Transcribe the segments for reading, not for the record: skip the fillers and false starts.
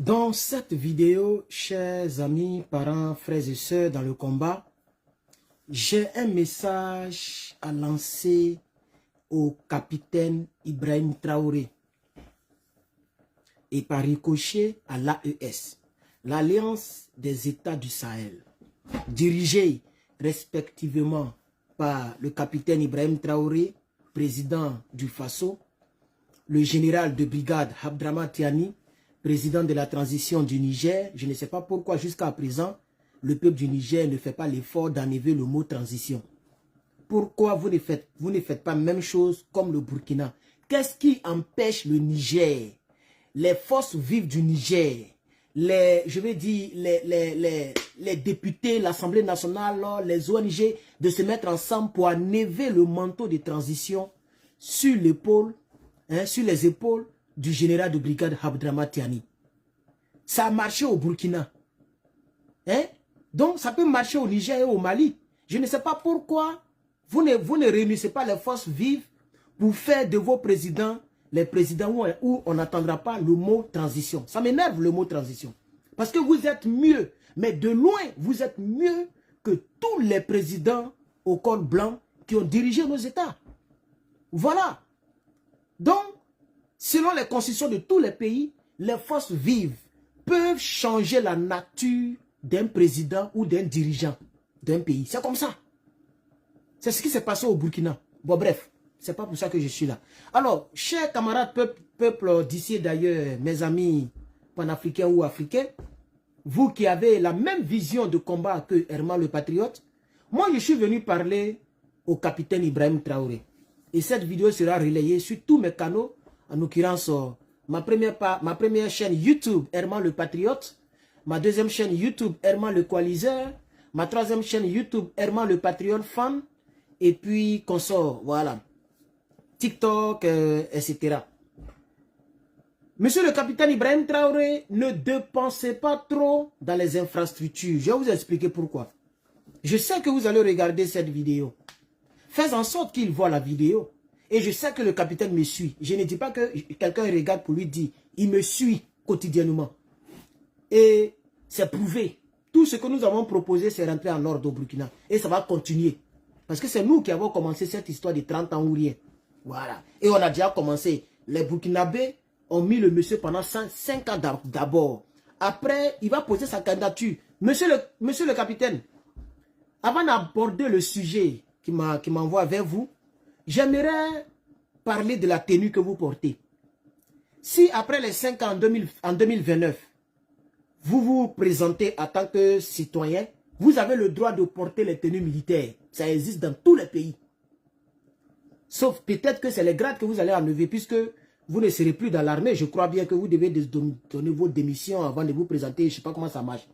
Dans cette vidéo, chers amis, parents, frères et sœurs dans le combat, j'ai un message à lancer au capitaine Ibrahim Traoré et par ricochet à l'AES, l'Alliance des États du Sahel, dirigée respectivement par le capitaine Ibrahim Traoré, président du Faso, le général de brigade Abdraman Tiani, président de la transition du Niger. Je ne sais pas pourquoi jusqu'à présent, le peuple du Niger ne fait pas l'effort d'enlever le mot transition. Pourquoi vous ne faites pas la même chose comme le Burkina? Qu'est-ce qui empêche le Niger, les forces vives du Niger, les députés, l'Assemblée nationale, les ONG, de se mettre ensemble pour enlever le manteau de transition sur l'épaule, sur les épaules du général de brigade Abdraman Tiani? Ça a marché au Burkina. Donc ça peut marcher au Niger et au Mali. Je ne sais pas pourquoi vous ne réunissez pas les forces vives pour faire de vos présidents les présidents où on n'attendra pas le mot transition. Ça m'énerve le mot transition. Parce que vous êtes mieux, mais de loin, vous êtes mieux que tous les présidents au col blanc qui ont dirigé nos États. Voilà. Donc, selon les constitutions de tous les pays, les forces vives peuvent changer la nature d'un président ou d'un dirigeant d'un pays. C'est comme ça. C'est ce qui s'est passé au Burkina. Bon, bref, c'est pas pour ça que je suis là. Alors, chers camarades peuple d'ici d'ailleurs, mes amis panafricains ou africains, vous qui avez la même vision de combat que Herman le Patriote, moi je suis venu parler au capitaine Ibrahim Traoré. Et cette vidéo sera relayée sur tous mes canaux, en l'occurrence ma première chaîne YouTube, Herman le Patriote, ma deuxième chaîne YouTube, Herman le Coaliseur, ma troisième chaîne YouTube, Herman le Patriote Fan, et puis consort, voilà, TikTok, etc. Monsieur le capitaine Ibrahim Traoré, ne dépensez pas trop dans les infrastructures. Je vais vous expliquer pourquoi. Je sais que vous allez regarder cette vidéo. Faites en sorte qu'il voit la vidéo. Et je sais que le capitaine me suit. Je ne dis pas que quelqu'un regarde pour lui dire. Il me suit quotidiennement. Et c'est prouvé. Tout ce que nous avons proposé, c'est rentrer en ordre au Burkina. Et ça va continuer. Parce que c'est nous qui avons commencé cette histoire de 30 ans ou rien. Voilà. Et on a déjà commencé. Les Burkinabés ont mis le monsieur pendant 5 ans d'abord. Après, il va poser sa candidature. Monsieur le capitaine, avant d'aborder le sujet qui m'envoie vers vous, j'aimerais parler de la tenue que vous portez. Si après les 5 ans en 2029, vous vous présentez en tant que citoyen, vous avez le droit de porter les tenues militaires. Ça existe dans tous les pays. Sauf peut-être que c'est les grades que vous allez enlever puisque vous ne serez plus dans l'armée. Je crois bien que vous devez donner vos démissions avant de vous présenter. Je ne sais pas comment ça marche.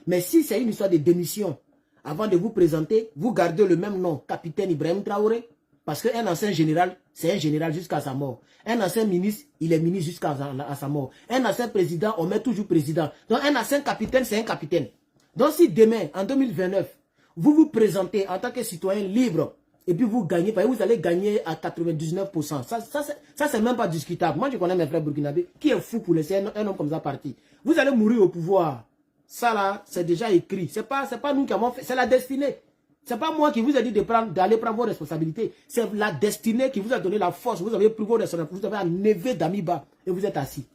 Mais si c'est une histoire de démission, avant de vous présenter, vous gardez le même nom, capitaine Ibrahim Traoré. Parce qu'un ancien général, c'est un général jusqu'à sa mort. Un ancien ministre, il est ministre jusqu'à sa mort. Un ancien président, on met toujours président. Donc un ancien capitaine, c'est un capitaine. Donc si demain, en 2029, vous vous présentez en tant que citoyen libre, et puis vous gagnez, vous allez gagner à 99%. Ça c'est même pas discutable. Moi, je connais mes frères burkinabés qui est fou pour laisser un homme comme ça partir. Vous allez mourir au pouvoir. Ça là, c'est déjà écrit. C'est pas nous qui avons fait, c'est la destinée. C'est pas moi qui vous ai dit d'aller prendre vos responsabilités. C'est la destinée qui vous a donné la force. Vous avez pris vos responsabilités. Vous avez un neveu d'Amiba et vous êtes assis.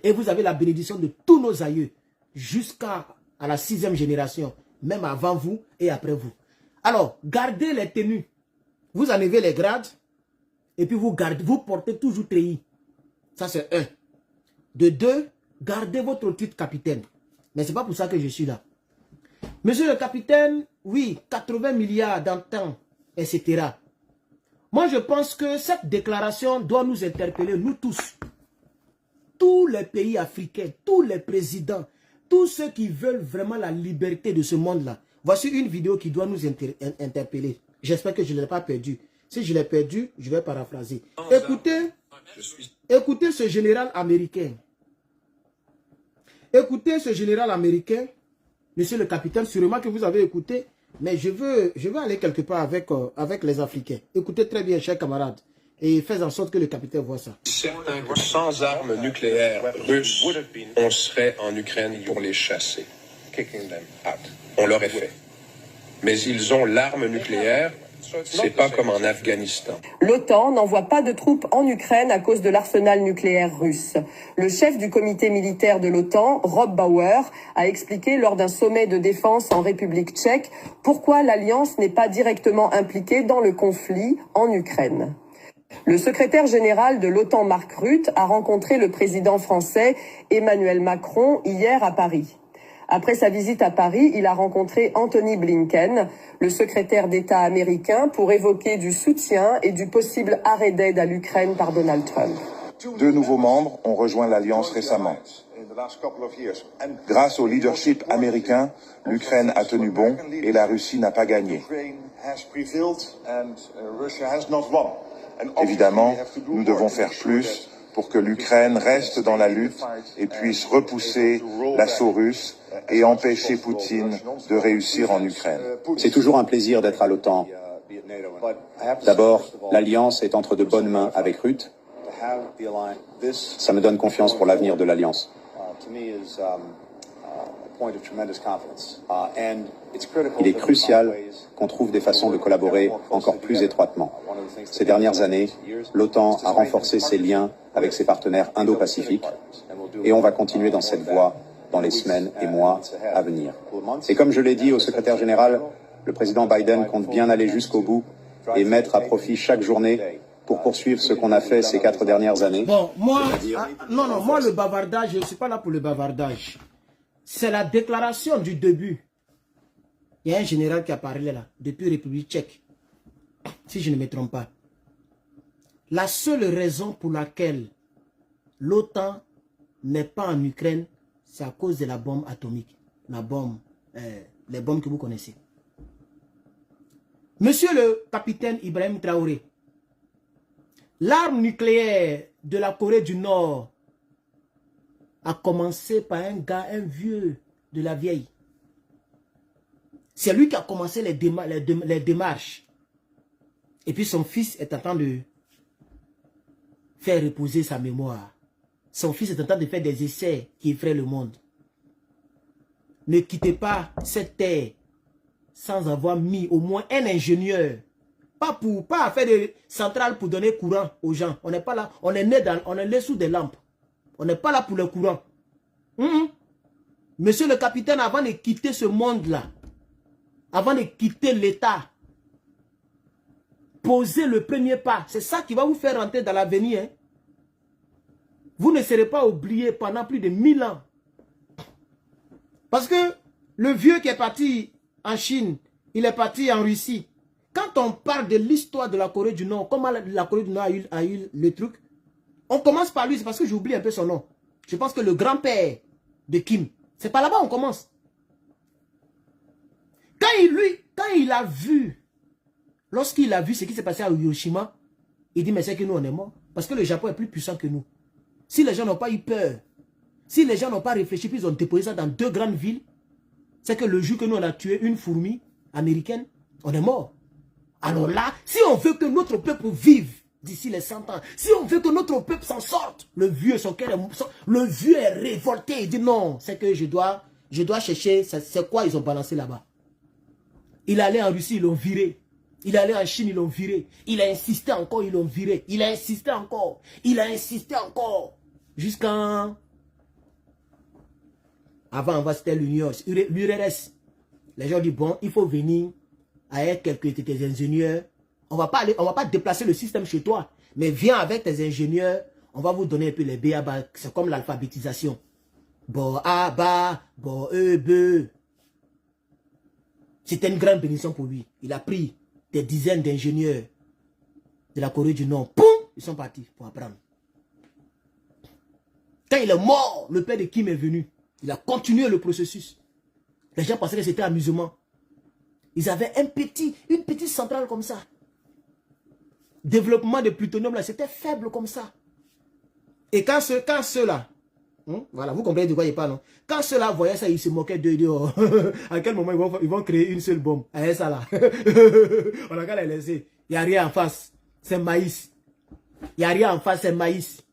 Et vous avez la bénédiction de tous nos aïeux jusqu'à la 6e génération, même avant vous et après vous. Alors, gardez les tenues. Vous enlevez les grades et puis vous portez toujours treillis. Ça c'est 1. De 2, gardez votre titre capitaine. Mais ce n'est pas pour ça que je suis là. Monsieur le capitaine, oui, 80 milliards dans le temps, etc. Moi, je pense que cette déclaration doit nous interpeller, nous tous. Tous les pays africains, tous les présidents, tous ceux qui veulent vraiment la liberté de ce monde-là. Voici une vidéo qui doit nous interpeller. J'espère que je ne l'ai pas perdu. Si je l'ai perdu, je vais paraphraser. Écoutez ce général américain. Écoutez ce général américain. Monsieur le capitaine, sûrement que vous avez écouté, mais je veux aller quelque part avec les Africains. Écoutez très bien, chers camarades. Et faites en sorte que le capitaine voit ça. Certain que sans armes nucléaires russes, on serait en Ukraine pour les chasser. On l'aurait fait. Mais ils ont l'arme nucléaire, c'est pas comme en Afghanistan. L'OTAN n'envoie pas de troupes en Ukraine à cause de l'arsenal nucléaire russe. Le chef du comité militaire de l'OTAN, Rob Bauer, a expliqué lors d'un sommet de défense en République tchèque pourquoi l'Alliance n'est pas directement impliquée dans le conflit en Ukraine. Le secrétaire général de l'OTAN, Mark Rutte, a rencontré le président français Emmanuel Macron hier à Paris. Après sa visite à Paris, il a rencontré Anthony Blinken, le secrétaire d'État américain, pour évoquer du soutien et du possible arrêt d'aide à l'Ukraine par Donald Trump. 2 nouveaux membres ont rejoint l'Alliance récemment. Grâce au leadership américain, l'Ukraine a tenu bon et la Russie n'a pas gagné. Évidemment, nous devons faire plus pour que l'Ukraine reste dans la lutte et puisse repousser l'assaut russe et empêcher Poutine de réussir en Ukraine. C'est toujours un plaisir d'être à l'OTAN. D'abord, l'Alliance est entre de bonnes mains avec Rutte. Ça me donne confiance pour l'avenir de l'Alliance. Il est crucial qu'on trouve des façons de collaborer encore plus étroitement. Ces dernières années, l'OTAN a renforcé ses liens avec ses partenaires indo-pacifiques et on va continuer dans cette voie dans les semaines et mois à venir. Et comme je l'ai dit au secrétaire général, le président Biden compte bien aller jusqu'au bout et mettre à profit chaque journée pour poursuivre ce qu'on a fait ces 4 dernières années. Bon, moi, moi le bavardage, je ne suis pas là pour le bavardage. C'est la déclaration du début. Il y a un général qui a parlé là, depuis République tchèque, si je ne me trompe pas. La seule raison pour laquelle l'OTAN n'est pas en Ukraine, c'est à cause de la bombe atomique. La bombe, les bombes que vous connaissez. Monsieur le capitaine Ibrahim Traoré, l'arme nucléaire de la Corée du Nord a commencé par un gars, un vieux de la vieille. C'est lui qui a commencé les démarches. Et puis son fils est en train de faire reposer sa mémoire. Son fils est en train de faire des essais qui effraient le monde. Ne quittez pas cette terre sans avoir mis au moins un ingénieur. Pas à faire des centrales pour donner courant aux gens. On n'est pas là. On est né sous des lampes. On n'est pas là pour le courant. Monsieur le capitaine, avant de quitter ce monde-là, avant de quitter l'État, posez le premier pas. C'est ça qui va vous faire rentrer dans l'avenir. Hein. Vous ne serez pas oublié pendant plus de 1000 ans. Parce que le vieux qui est parti en Chine, il est parti en Russie. Quand on parle de l'histoire de la Corée du Nord, comment la Corée du Nord a eu le truc, on commence par lui, c'est parce que j'oublie un peu son nom. Je pense que le grand-père de Kim, c'est par là-bas on commence. Quand il a vu, lorsqu'il a vu ce qui s'est passé à Hiroshima, il dit mais c'est que nous on est morts. Parce que le Japon est plus puissant que nous. Si les gens n'ont pas eu peur, si les gens n'ont pas réfléchi, puis ils ont déposé ça dans 2 grandes villes, c'est que le jour que nous on a tué une fourmi américaine, on est mort. Alors là, si on veut que notre peuple vive d'ici les 100 ans, si on veut que notre peuple s'en sorte, le vieux est révolté, il dit non, c'est que je dois chercher, c'est quoi ils ont balancé là-bas. Il est allé en Russie, ils l'ont viré. Il est allé en Chine, ils l'ont viré. Il a insisté encore, ils l'ont viré. Il a insisté encore. Il a insisté encore. Jusqu'en... Avant, c'était l'URSS. Les gens disent, bon, il faut venir avec quelques ingénieurs. On va pas déplacer le système chez toi. Mais viens avec tes ingénieurs. On va vous donner un peu les B.A.B.A. C'est comme l'alphabétisation. Bo, A, Ba, Bo, E, B. C'était une grande bénédiction pour lui. Il a pris des dizaines d'ingénieurs de la Corée du Nord. Poum! Ils sont partis pour apprendre. Quand il est mort, le père de Kim est venu. Il a continué le processus. Les gens pensaient que c'était amusement. Ils avaient une petite centrale comme ça. Développement de plutonium, là, c'était faible comme ça. Et quand ceux-là, voilà, vous comprenez de quoi il parle, non? Quand ceux-là voyaient ça, ils se moquaient d'eux. Oh, à quel moment ils vont créer une seule bombe? Ah, ça là. On a qu'à les laisser. Il n'y a rien en face. C'est maïs. Il n'y a rien en face, c'est maïs.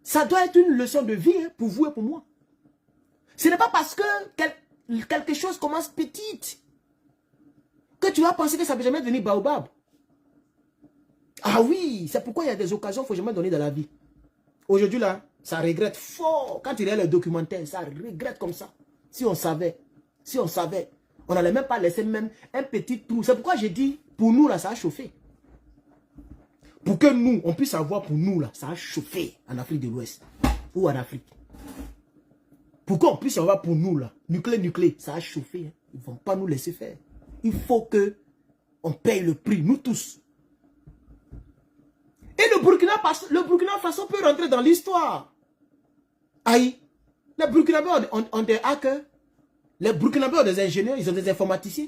Ça doit être une leçon de vie hein, pour vous et pour moi. Ce n'est pas parce que quelque chose commence petite que tu vas penser que ça ne peut jamais devenir baobab. Ah oui, c'est pourquoi il y a des occasions qu'il ne faut jamais donner dans la vie. Aujourd'hui là, ça regrette fort. Quand il y a le documentaire, ça regrette comme ça. Si on savait, on n'allait même pas laisser même un petit trou. C'est pourquoi j'ai dit, pour nous là, ça a chauffé. Pour que nous, on puisse savoir pour nous là, ça a chauffé en Afrique de l'Ouest. Ou en Afrique. Pour qu'on puisse savoir pour nous là, nucléaire, ça a chauffé. Hein. Ils ne vont pas nous laisser faire. Il faut que on paye le prix, nous tous. Et le Burkina Faso peut rentrer dans l'histoire. Aïe, les Burkinabés ont des hackers. Les Burkinabés ont des ingénieurs, ils ont des informaticiens.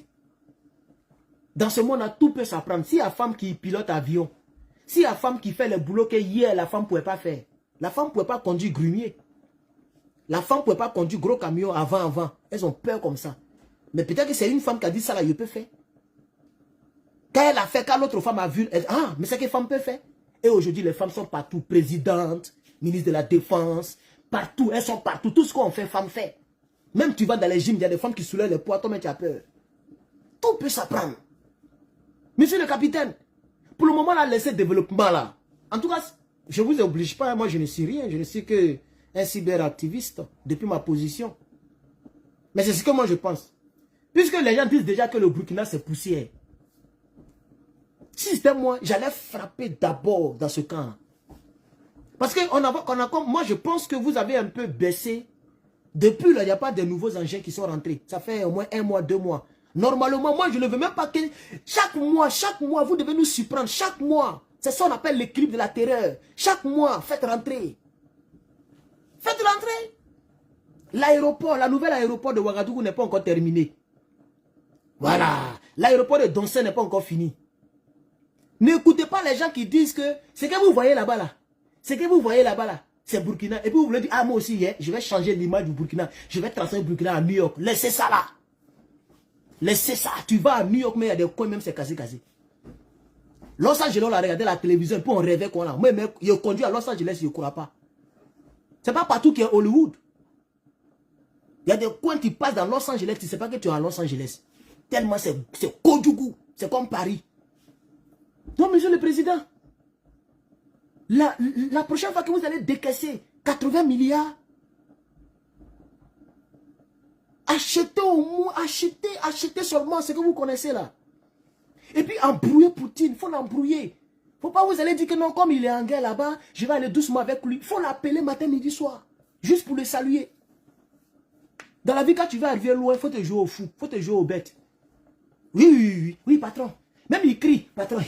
Dans ce monde-là, tout peut s'apprendre. Si la femme qui pilote avion, si la femme qui fait le boulot que hier la femme ne pouvait pas faire, la femme ne pouvait pas conduire grumier. La femme ne pouvait pas conduire gros camion avant. Elles ont peur comme ça. Mais peut-être que c'est une femme qui a dit ça là, je peux faire. Quand elle a fait, quand l'autre femme a vu, elle dit, ah, mais c'est que femme peut faire. Et aujourd'hui, les femmes sont partout. Présidente, ministre de la Défense, partout. Elles sont partout. Tout ce qu'on fait, femme fait. Même tu vas dans les gyms, il y a des femmes qui soulèvent les poids, toi-même tu as peur. Tout peut s'apprendre. Monsieur le capitaine, pour le moment, là, laissez le développement là. En tout cas, je ne vous oblige pas. Moi, je ne suis rien. Je ne suis qu'un cyberactiviste depuis ma position. Mais c'est ce que moi je pense. Puisque les gens disent déjà que le Burkina c'est poussière. Si c'était moi, j'allais frapper d'abord dans ce camp. Parce que moi je pense que vous avez un peu baissé. Depuis là, il n'y a pas de nouveaux engins qui sont rentrés. Ça fait au moins 1 mois, 2 mois. Normalement, moi je ne veux même pas que chaque mois, vous devez nous surprendre. Chaque mois. C'est ça qu'on appelle l'équilibre de la terreur. Chaque mois, faites rentrer. Faites rentrer. L'aéroport, la nouvelle aéroport de Ouagadougou n'est pas encore terminé. Voilà. L'aéroport de Donsen n'est pas encore fini. N'écoutez pas les gens qui disent que ce que vous voyez là-bas là, c'est Burkina. Et puis vous voulez dire, ah moi aussi, je vais changer l'image du Burkina. Je vais transformer le Burkina à New York. Laissez ça là. Laissez ça. Tu vas à New York, mais il y a des coins même, c'est cassé. Los Angeles, on a regardé la télévision, puis on rêvait qu'on a. Moi, je conduis à Los Angeles, je ne crois pas. C'est pas partout qu'il y a Hollywood. Il y a des coins qui passent dans Los Angeles, tu ne sais pas que tu es à Los Angeles. Tellement c'est Kojougou, c'est comme Paris. Donc, monsieur le président, la prochaine fois que vous allez décaisser 80 milliards, achetez au moins, achetez seulement ce que vous connaissez là. Et puis embrouillez Poutine, il faut l'embrouiller. Il ne faut pas vous aller dire que non, comme il est en guerre là-bas, je vais aller doucement avec lui. Il faut l'appeler matin, midi, soir, juste pour le saluer. Dans la vie, quand tu vas arriver loin, il faut te jouer au fou, il faut te jouer aux bêtes. Oui, patron. Même il crie, patron,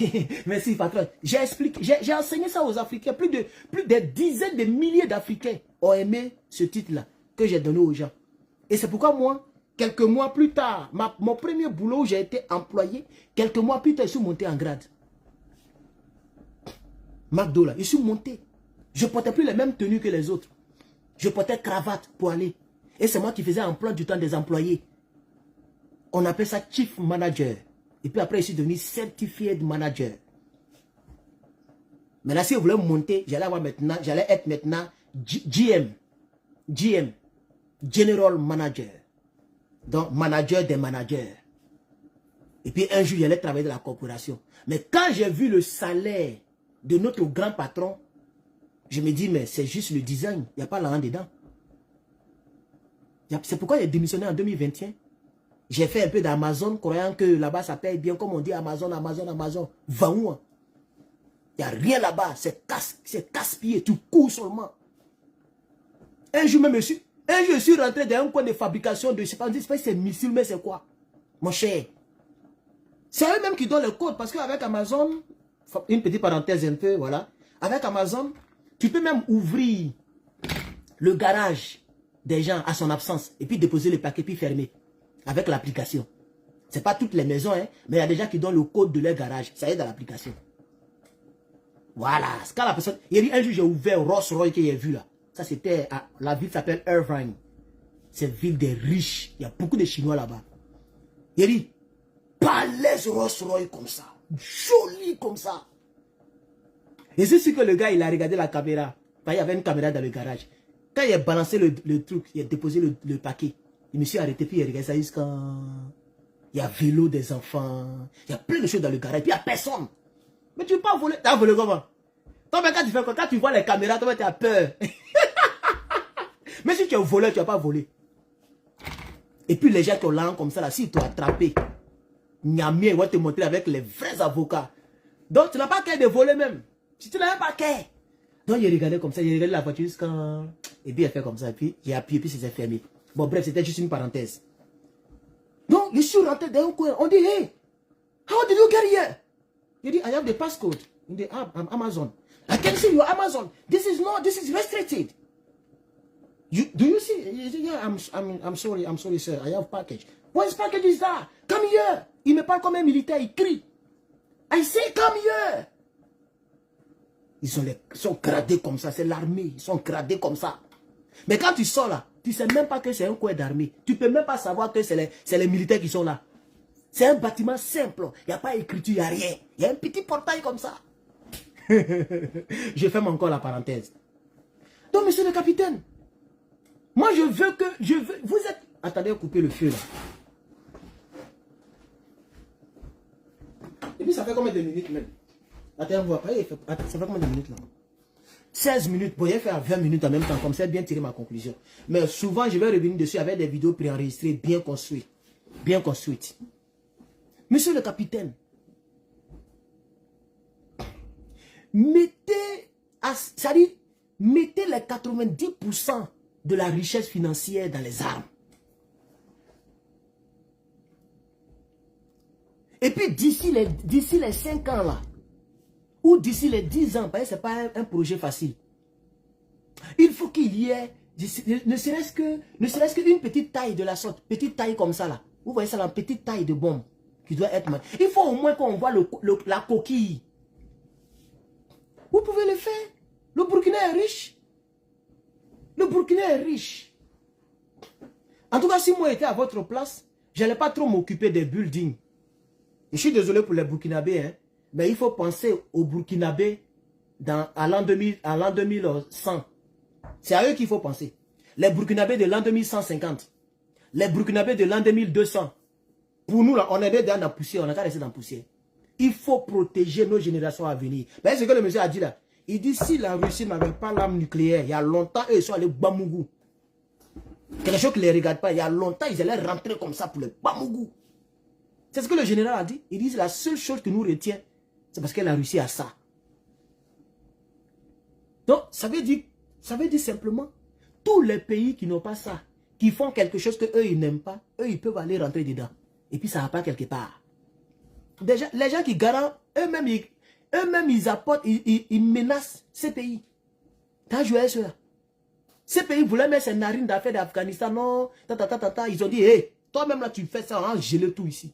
merci patron. J'ai enseigné ça aux Africains. Plus de dizaines de milliers d'Africains ont aimé ce titre-là que j'ai donné aux gens. Et c'est pourquoi moi, quelques mois plus tard, mon premier boulot où j'ai été employé, quelques mois plus tard, je suis monté en grade. McDo là, je suis monté. Je ne portais plus les mêmes tenues que les autres. Je portais cravate pour aller. Et c'est moi qui faisais emploi du temps des employés. On appelle ça Chief Manager. Et puis après, je suis devenu Certified Manager. Maintenant, si vous voulez monter, j'allais être maintenant GM. General Manager. Donc, manager des managers. Et puis un jour, j'allais travailler dans la corporation. Mais quand j'ai vu le salaire de notre grand patron, je me dis, mais c'est juste le design. Il n'y a pas l'argent dedans. C'est pourquoi j'ai démissionné en 2021. J'ai fait un peu d'Amazon, croyant que là-bas, ça paye bien. Comme on dit, Amazon. Va où? Il n'y a rien là-bas. C'est casse-pied. Tu cours seulement. Un jour, je suis rentré dans un coin de fabrication de, je ne sais pas si c'est missile, mais c'est quoi? Mon cher. C'est eux-mêmes qui donnent le code. Parce qu'avec Amazon, une petite parenthèse un peu, voilà. Avec Amazon, tu peux même ouvrir le garage des gens à son absence. Et puis déposer les paquets, puis fermer. Avec l'application. Ce n'est pas toutes les maisons, hein, mais il y a des gens qui donnent le code de leur garage. Ça y est dans l'application. Voilà. Quand la personne... Il y a un jour, j'ai ouvert Rolls-Royce que j'ai vu là. Ça, c'était... La ville s'appelle Irvine. C'est une ville des riches. Il y a beaucoup de Chinois là-bas. Il a dit, palais Rolls-Royce comme ça. Joli comme ça. Et c'est sûr que le gars, il a regardé la caméra. Il y avait une caméra dans le garage. Quand il a balancé le truc, il a déposé le paquet. Je me suis arrêté, puis il a regardé ça jusqu'à... Il y a vélo des enfants. Il y a plein de choses dans le garage. Puis il n'y a personne. Mais tu ne peux pas voler. Tu as volé comment? Toi, mais quand tu fais quoi? Quand tu vois les caméras, toi, tu as peur. Mais si tu es voleur, tu n'as pas volé. Et puis les gens qui ont l'âme comme ça, là, s'ils t'ont attrapé, Niamien va te montrer avec les vrais avocats. Donc tu n'as pas qu'à de voler même. Si tu n'as pas qu'à. Donc il regardait comme ça, il regardait la voiture jusqu'à... Et puis il a fait comme ça, et puis il a appuyé, puis c'est fermé. Bon bref, c'était juste une parenthèse. Donc je suis rentré dans un coin, on dit, hey, how did you get here? Il dit, I have the passcode in the app, I'm Amazon. I can see your Amazon. This is restricted. Do you see? Yeah, I'm sorry, sir. I have package. What package is that? Come here. Il me parle comme un militaire, il crie. I say, come here. Ils sont gradés comme ça, c'est l'armée. Ils sont gradés comme ça. Mais quand tu sors là, tu ne sais même pas que c'est un coin d'armée. Tu ne peux même pas savoir que c'est les militaires qui sont là. C'est un bâtiment simple. Il n'y a pas d'écriture, il n'y a rien. Il y a un petit portail comme ça. Je ferme encore la parenthèse. Donc, monsieur le capitaine, moi je veux que... vous êtes... Attendez, coupez le feu là. Et puis ça fait combien de minutes même? Attends, on voit pas. Ça fait combien de minutes là? 16 minutes. Bon, il faire 20 minutes en même temps. Comme ça, bien tirer ma conclusion. Mais souvent, je vais revenir dessus avec des vidéos préenregistrées, bien construites. Bien construites. Monsieur le capitaine, mettez les 90% de la richesse financière dans les armes. Et puis d'ici les 5 ans là, ou d'ici les 10 ans, parce que ce n'est pas un projet facile. Il faut qu'il y ait, ne serait-ce qu'une petite taille de la sorte, petite taille comme ça là. Vous voyez ça là, petite taille de bombe qui doit être... Il faut au moins qu'on voit la coquille. Vous pouvez le faire. Le Burkina est riche. Le Burkina est riche. En tout cas, si moi j'étais à votre place, je n'allais pas trop m'occuper des buildings. Je suis désolé pour les Burkinabés, hein, mais il faut penser aux Burkinabés à l'an 2100. C'est à eux qu'il faut penser. Les Burkinabés de l'an 2150. Les Burkinabés de l'an 2200. Pour nous, là, on est dans la poussière, on n'a qu'à rester dans la poussière. Il faut protéger nos générations à venir. Mais c'est ce que le monsieur a dit là. Il dit si la Russie n'avait pas l'arme nucléaire, il y a longtemps, eux, ils sont allés au Bamougou. Quelque chose qui ne les regarde pas, il y a longtemps, ils allaient rentrer comme ça pour le Bamougou. C'est ce que le général a dit. Il dit la seule chose qui nous retient, c'est parce que la Russie a ça. Donc, ça veut dire simplement, tous les pays qui n'ont pas ça, qui font quelque chose qu'eux, ils n'aiment pas, eux, ils peuvent aller rentrer dedans. Et puis, ça va pas quelque part. Déjà, les gens qui garantent, eux-mêmes, ils apportent, ils menacent ces pays. T'as joué cela. Ces pays voulaient mettre ces narines d'affaires d'Afghanistan, non, ils ont dit, hé, toi-même là, tu fais ça, on a gelé tout ici.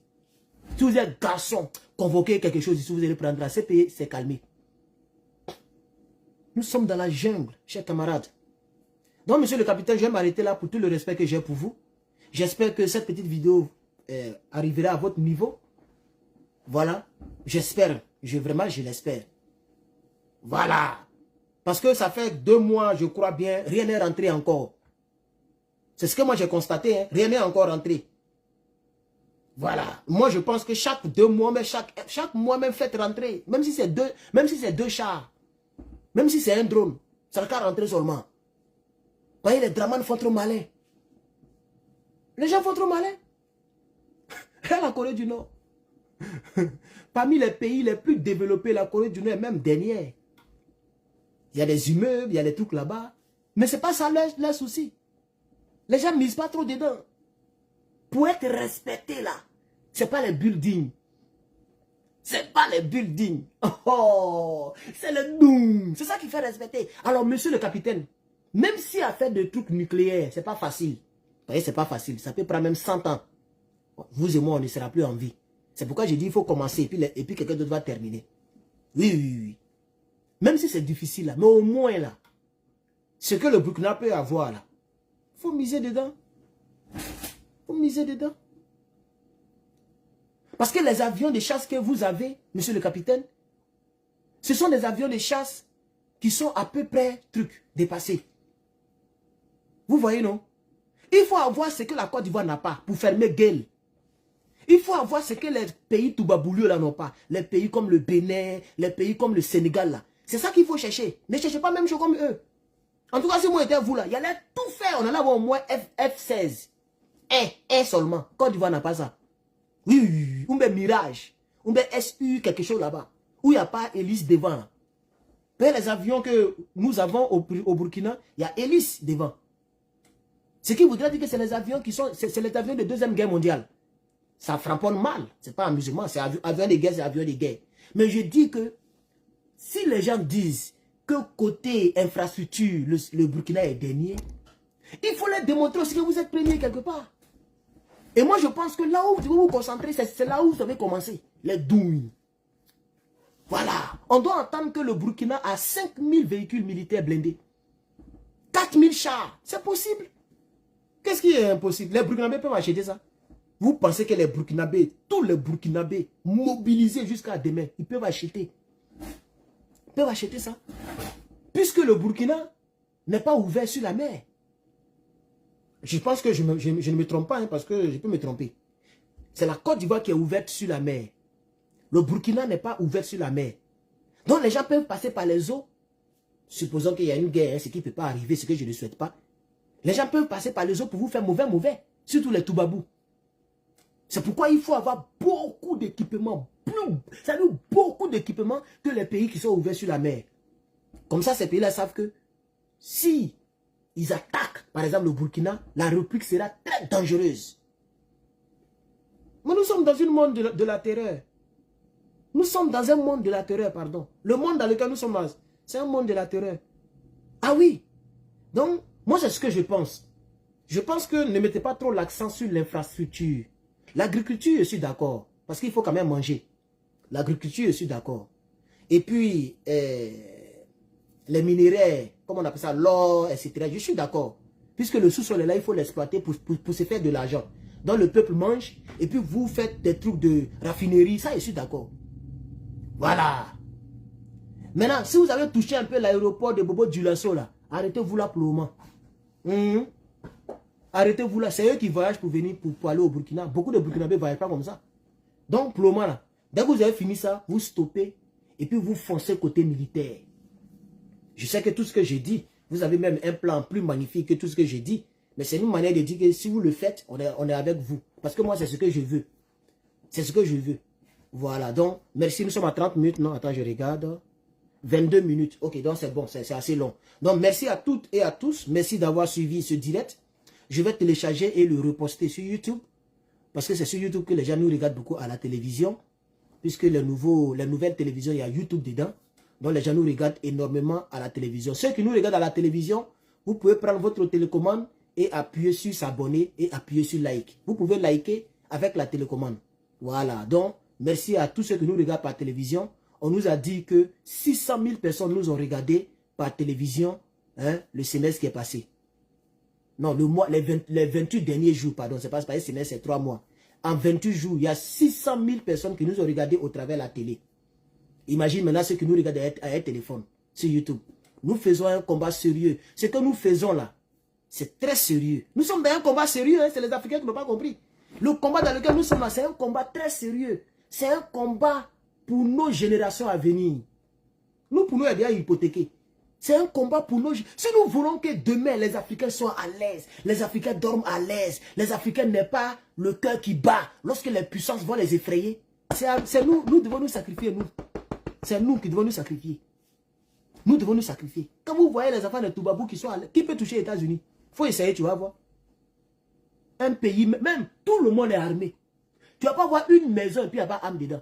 Si vous êtes garçon, convoquez quelque chose ici, vous allez prendre à ces pays, c'est calmé. Nous sommes dans la jungle, chers camarades. Donc, monsieur le capitaine, je vais m'arrêter là pour tout le respect que j'ai pour vous. J'espère que cette petite vidéo arrivera à votre niveau. Voilà. J'espère. Vraiment, je l'espère. Voilà. Parce que ça fait 2 mois, je crois bien, rien n'est rentré encore. C'est ce que moi j'ai constaté, hein, rien n'est encore rentré. Voilà. Moi, je pense que chaque 2 mois, mais chaque mois même faites rentrer. Même si c'est 2 chars. Même si c'est un drone. Ça va qu'à rentrer seulement. Vous voyez, les dramans font trop malin. Les gens font trop malin. Et la Corée du Nord. Parmi les pays les plus développés, la Corée du Nord est même dernière. Il y a des immeubles, il y a des trucs là-bas. Mais ce n'est pas ça leur souci. Les gens ne misent pas trop dedans. Pour être respecté là, ce n'est pas les buildings. Ce n'est pas les buildings. Oh, c'est le doom. C'est ça qui fait respecter. Alors, monsieur le capitaine, même si à faire des trucs nucléaires, ce n'est pas facile. Vous voyez, ce n'est pas facile. Ça peut prendre même 100 ans. Vous et moi, on ne sera plus en vie. C'est pourquoi j'ai dit il faut commencer et puis quelqu'un d'autre va terminer. Oui. Même si c'est difficile là, mais au moins là, ce que le Burkina peut avoir là, il faut miser dedans. Il faut miser dedans. Parce que les avions de chasse que vous avez, monsieur le capitaine, Ce sont des avions de chasse qui sont à peu près, dépassés. Vous voyez, non? Il faut avoir ce que la Côte d'Ivoire n'a pas pour fermer gueule. Il faut avoir ce que les pays toubabouleux là n'ont pas. Les pays comme le Bénin, les pays comme le Sénégal là. C'est ça qu'il faut chercher. Ne cherchez pas même chose comme eux. En tout cas, si moi j'étais vous là, il allait tout faire. On allait avoir au moins F16. Un seulement. Côte d'Ivoire n'a pas ça. Oui. Ou bien Mirage. Ou bien SU, quelque chose là-bas. Où il n'y a pas hélice devant. Mais les avions que nous avons au Burkina, il y a hélice devant. Ce qui voudrait dire que c'est les avions qui sont... C'est les avions de Deuxième Guerre mondiale. Ça framponne mal. C'est pas amusement. C'est avion de guerre, c'est avion de guerre. Mais je dis que si les gens disent que côté infrastructure, le Burkina est dernier, il faut leur démontrer aussi que vous êtes premier quelque part. Et moi, je pense que là où vous devez vous concentrer, c'est là où vous devez commencer. Les douilles. Voilà. On doit entendre que le Burkina a 5000 véhicules militaires blindés. 4000 chars. C'est possible. Qu'est-ce qui est impossible? Les Burkinabés peuvent acheter ça. Vous pensez que les Burkinabés, tous les Burkinabés, mobilisés jusqu'à demain, ils peuvent acheter. Ils peuvent acheter ça. Puisque le Burkina n'est pas ouvert sur la mer. Je pense que je ne me trompe pas, hein, parce que je peux me tromper. C'est la Côte d'Ivoire qui est ouverte sur la mer. Le Burkina n'est pas ouvert sur la mer. Donc les gens peuvent passer par les eaux. Supposons qu'il y a une guerre, ce qui ne peut pas arriver, ce que je ne souhaite pas. Les gens peuvent passer par les eaux pour vous faire mauvais. Surtout les Toubabous. C'est pourquoi il faut avoir beaucoup d'équipements. C'est-à-dire beaucoup d'équipements que les pays qui sont ouverts sur la mer. Comme ça, ces pays-là savent que si ils attaquent, par exemple, le Burkina, la République sera très dangereuse. Mais nous sommes dans un monde de la terreur. Nous sommes dans un monde de la terreur, pardon. Le monde dans lequel nous sommes, c'est un monde de la terreur. Ah oui. Donc, moi, c'est ce que je pense. Je pense que ne mettez pas trop l'accent sur l'infrastructure. L'agriculture, je suis d'accord. Parce qu'il faut quand même manger. L'agriculture, je suis d'accord. Et puis, les minéraux, comment on appelle ça, l'or, etc. Je suis d'accord. Puisque le sous-sol est là, il faut l'exploiter pour se faire de l'argent. Donc, le peuple mange. Et puis, vous faites des trucs de raffinerie. Ça, je suis d'accord. Voilà. Maintenant, si vous avez touché un peu l'aéroport de Bobo Dioulasso, là, arrêtez-vous là pour le moment. Arrêtez-vous là. C'est eux qui voyagent pour venir, pour aller au Burkina. Beaucoup de Burkinabés ne voyagent pas comme ça. Donc, pour le moment, là, dès que vous avez fini ça, vous stoppez et puis vous foncez côté militaire. Je sais que tout ce que j'ai dit, vous avez même un plan plus magnifique que tout ce que j'ai dit. Mais c'est une manière de dire que si vous le faites, on est avec vous. Parce que moi, c'est ce que je veux. C'est ce que je veux. Voilà, donc, merci. Nous sommes à 30 minutes. Non, attends, je regarde. 22 minutes. Ok, donc c'est bon, c'est assez long. Donc, merci à toutes et à tous. Merci d'avoir suivi ce direct. Je vais télécharger et le reposter sur YouTube. Parce que c'est sur YouTube que les gens nous regardent beaucoup à la télévision. Puisque les nouvelles télévisions, il y a YouTube dedans. Donc, les gens nous regardent énormément à la télévision. Ceux qui nous regardent à la télévision, vous pouvez prendre votre télécommande et appuyer sur s'abonner et appuyer sur like. Vous pouvez liker avec la télécommande. Voilà, donc, merci à tous ceux qui nous regardent par télévision. On nous a dit que 600 000 personnes nous ont regardé par télévision le semestre qui est passé. Non, les 28 derniers jours, pardon, c'est pas un semestre, c'est 3 mois. En 28 jours, il y a 600 000 personnes qui nous ont regardé au travers de la télé. Imagine maintenant ceux qui nous regardent à un téléphone, sur YouTube. Nous faisons un combat sérieux. Ce que nous faisons là, c'est très sérieux. Nous sommes dans un combat sérieux, hein, c'est les Africains qui n'ont pas compris. Le combat dans lequel nous sommes là, c'est un combat très sérieux. C'est un combat pour nos générations à venir. Nous, pour nous, il y a hypothéqué. C'est un combat pour nos... Si nous voulons que demain, les Africains soient à l'aise, les Africains dorment à l'aise, les Africains n'aient pas le cœur qui bat lorsque les puissances vont les effrayer, c'est nous devons nous sacrifier, nous. C'est nous qui devons nous sacrifier. Nous devons nous sacrifier. Quand vous voyez les enfants de Toubabou qui sont à l'aise, qui peut toucher les États-Unis? Il faut essayer, tu vas voir. Un pays, même tout le monde est armé. Tu ne vas pas voir une maison et puis il n'y a pas d'armes dedans.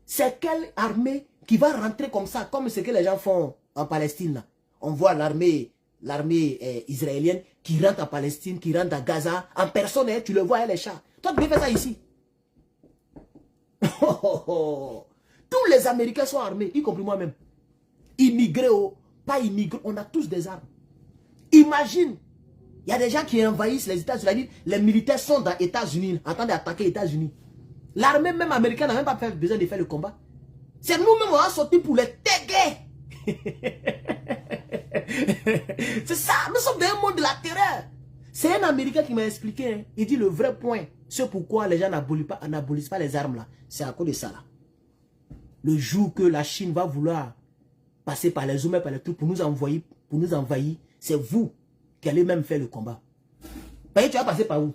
C'est quelle armée qui va rentrer comme ça, comme ce que les gens font en Palestine là. On voit l'armée israélienne qui rentre en Palestine, qui rentre à Gaza, en personne, tu le vois, les chars. Toi, tu peux faire ça ici. Tous les Américains sont armés, y compris moi-même. Immigrés ou pas immigrés, on a tous des armes. Imagine, il y a des gens qui envahissent les États-Unis. Les militaires sont dans les États-Unis en train d'attaquer les États-Unis. L'armée même américaine n'a même pas besoin de faire le combat. C'est nous-mêmes, on va sortir pour les taguer. C'est ça, nous sommes dans un monde de la terreur. C'est un Américain qui m'a expliqué, hein. Il dit le vrai point, c'est pourquoi les gens n'abolissent pas les armes là. C'est à cause de ça là. Le jour que la Chine va vouloir passer par les hommes et par les trucs pour nous envahir, c'est vous qui allez même faire le combat. Voyez, tu vas passer par où?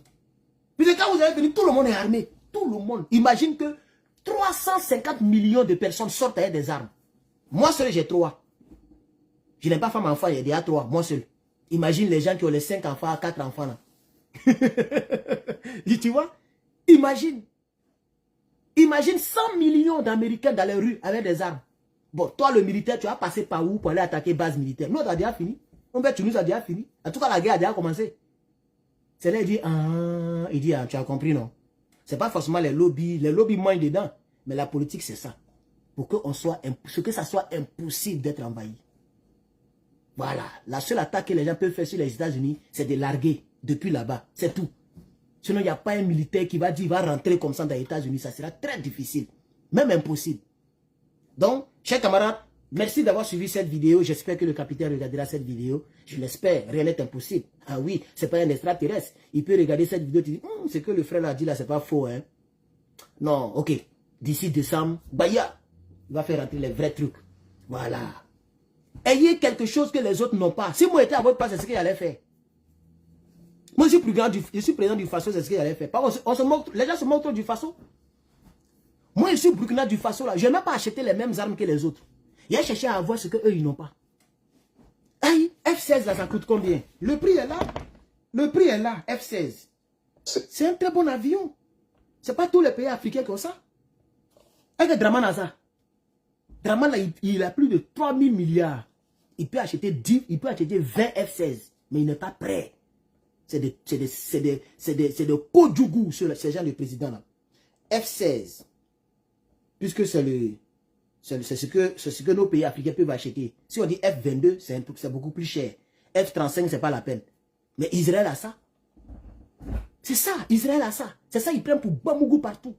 Puis quand vous allez venir, tout le monde est armé. Tout le monde. Imagine que 350 millions de personnes sortent avec des armes. Moi seul, j'ai 3. Je n'ai pas femme enfant, il y a déjà 3. Moi seul. Imagine les gens qui ont les 5 enfants, 4 enfants là. Tu vois? Imagine. Imagine 100 millions d'Américains dans les rues avec des armes. Bon, toi le militaire, tu vas passer par où pour aller attaquer base militaire? Nous, on a déjà fini. Tu nous as déjà fini. En tout cas, la guerre a déjà commencé. C'est là, il dit, ah, tu as compris, non? C'est pas forcément les lobbies moins dedans. Mais la politique, c'est ça. Pour que ça soit impossible d'être envahi. Voilà. La seule attaque que les gens peuvent faire sur les États-Unis, c'est de larguer depuis là-bas. C'est tout. Sinon, il n'y a pas un militaire qui va dire, il va rentrer comme ça dans les États-Unis. Ça sera très difficile. Même impossible. Donc, chers camarades, merci d'avoir suivi cette vidéo. J'espère que le capitaine regardera cette vidéo. Je l'espère. Rien n'est impossible. Ah oui, c'est pas un extraterrestre. Il peut regarder cette vidéo et dire, ce que le frère a dit là, c'est pas faux. Hein? Non, ok. D'ici décembre, Baya, il va faire rentrer les vrais trucs. Voilà. Ayez quelque chose que les autres n'ont pas. Si moi j'étais à votre place, c'est ce qu'il allait faire. Moi, je suis président du Faso, c'est ce qu'il allait faire. Les gens se moquent du Faso. Moi, je suis Burkina du Faso, là. Je n'ai même pas acheté les mêmes armes que les autres. Il a cherché à avoir ce qu'eux, ils n'ont pas. Aïe, F-16, là, ça coûte combien? Le prix est là. Le prix est là, F-16. C'est un très bon avion. C'est pas tous les pays africains qui ont ça. Avec Draman Aza. Draman, là, il a plus de 3000 milliards. Il peut acheter 20 F-16. Mais il n'est pas prêt. C'est de Kodjougou, ces gens de président là. F-16. Puisque c'est ce que nos pays africains peuvent acheter. Si on dit F-22, c'est beaucoup plus cher. F-35, c'est pas la peine. Mais Israël a ça. C'est ça, Israël a ça. C'est ça, ils prennent pour Bamougou partout.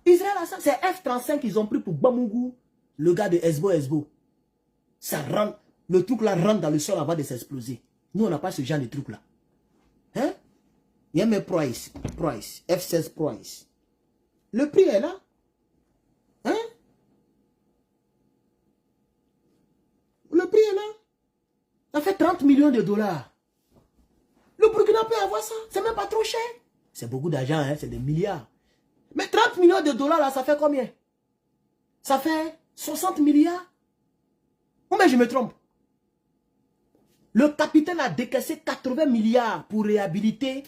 Israël a ça. C'est F-35 qu'ils ont pris pour Bamougou, le gars de Esbo. Ça rentre, le truc là rentre dans le sol avant de s'exploser. Nous, on n'a pas ce genre de truc là. Hein? Il y a mes price, F-16 price. Le prix est là. Hein? Le prix est là. Ça fait 30 millions de dollars. Le Burkina peut avoir ça. C'est même pas trop cher. C'est beaucoup d'argent, hein? C'est des milliards. Mais 30 millions de dollars, là, ça fait combien? Ça fait 60 milliards? Ou bien je me trompe? Le capitaine a décaissé 80 milliards pour réhabiliter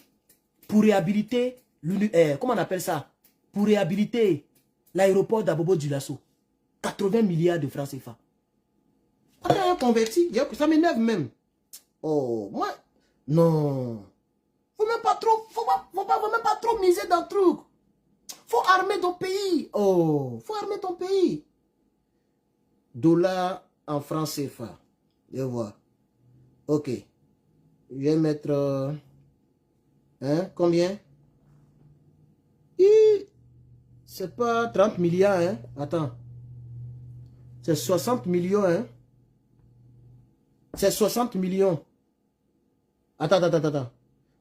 comment on appelle ça? Pour réhabiliter l'aéroport d'Abobo Dioulasso. 80 milliards de francs CFA. On a converti. Ça m'énerve même. Oh, moi, non. Faut même pas trop miser dans le truc. Faut armer ton pays. Oh, faut armer ton pays. Dollar en francs CFA. Je vois. Ok. Je vais mettre... combien? C'est pas 30 milliards, hein? Attends. C'est 60 millions, hein? C'est 60 millions. Attends.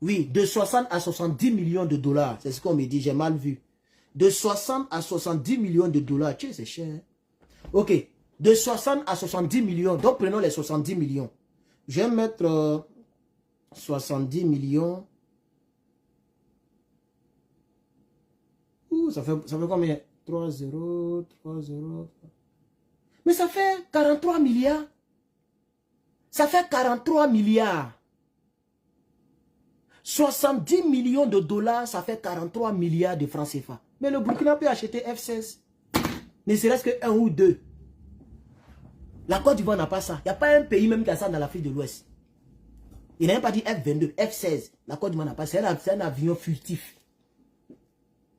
Oui, de 60 à 70 millions de dollars. C'est ce qu'on me dit, j'ai mal vu. De 60 à 70 millions de dollars. Tu sais, c'est cher. Hein? Ok. De 60 à 70 millions. Donc, prenons les 70 millions. Je vais mettre 70 millions. Ouh, ça fait combien? 3-0. Mais ça fait 43 milliards. Ça fait 43 milliards. 70 millions de dollars, ça fait 43 milliards de francs CFA. Mais le Burkina peut acheter F-16. Ne serait-ce que 1 ou 2. La Côte d'Ivoire n'a pas ça. Il n'y a pas un pays même qui a ça dans l'Afrique de l'Ouest. Il n'a même pas dit F-22, F-16. La Côte d'Ivoire n'a pas ça. C'est un avion furtif.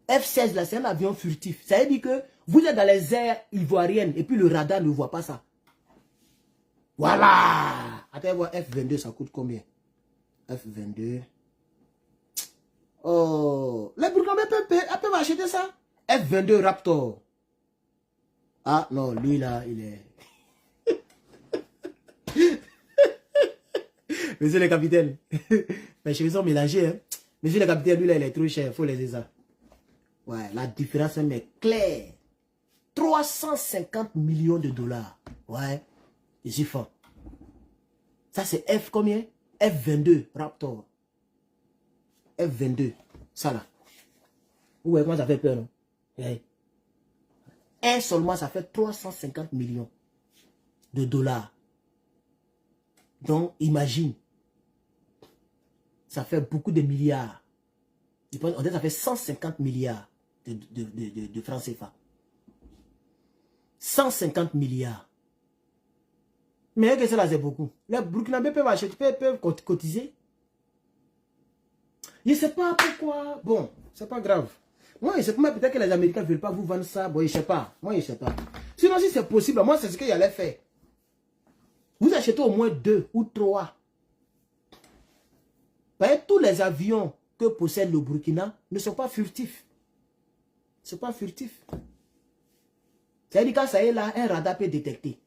F-16 là, c'est un avion furtif. Ça veut dire que vous êtes dans les airs ivoiriennes et puis le radar ne voit pas ça. Voilà. Attends, voir F-22, ça coûte combien? F-22. Oh. Les Burkinabés peuvent acheter ça. F-22 Raptor. Ah non, lui là, il est... Monsieur le capitaine, mes cheveux sont mélangés. Hein. Monsieur le capitaine, lui là, il est trop cher, il faut laisser ça. Ouais, la différence est claire. 350 millions de dollars. Ouais, je suis fort. Ça c'est F combien? F22, Raptor. F22, ça là. Vous voyez comment ça fait peur, non? Ouais. Un seulement, ça fait 350 millions de dollars. Donc, imagine. Ça fait beaucoup de milliards. On dit que ça fait 150 milliards de francs CFA. 150 milliards. Mais que cela, c'est beaucoup. Les Burkinabés peuvent acheter, peuvent cotiser. Je ne sais pas pourquoi. Bon, c'est pas grave. Moi, je sais pas, peut-être que les Américains ne veulent pas vous vendre ça. Bon, je ne sais pas. Moi, je ne sais pas. Sinon, si c'est possible, moi, c'est ce qu'il allait faire. Vous achetez au moins 2 ou 3. Voyez, tous les avions que possède le Burkina ne sont pas furtifs. Ce ne sont pas furtifs. C'est-à-dire que ça est là, un radar peut détecter.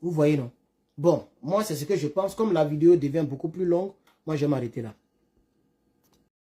Vous voyez, non? Bon, moi, c'est ce que je pense. Comme la vidéo devient beaucoup plus longue, moi, je vais m'arrêter là.